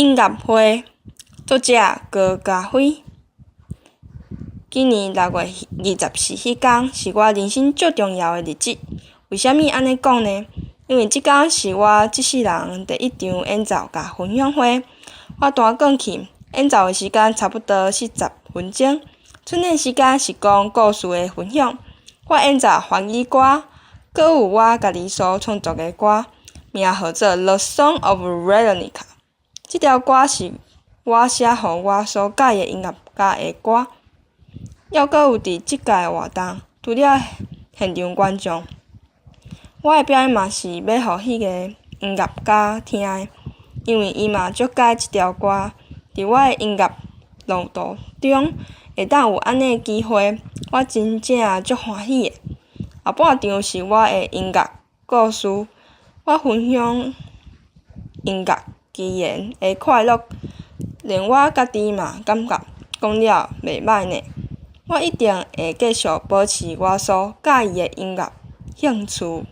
音乐会，作者高嘉辉。今年6月24迄天是我人生最重要的日子。为虾米安尼讲呢？因为即天是我即世人第一场演奏甲分享会。我弹钢琴，演奏的时间差不多40分钟，剩的时间是讲故事的分享。我演奏华语歌，搁有我家己所创作的歌，名号做《The Song of Veronica》。即条歌是我写予我所喜的音乐家的歌。还搁有伫即届活动，除了现场观众，我的表演嘛是要予迄个音乐家听的，因为伊嘛足喜即条歌。伫我的音乐路途中，会当有安尼的机会，我真正足欢喜的。后半场是我的音乐故事，我分享音乐起源的快乐，连我家己嘛感觉讲了袂歹呢。我一定会继续保持我所喜的音乐兴趣。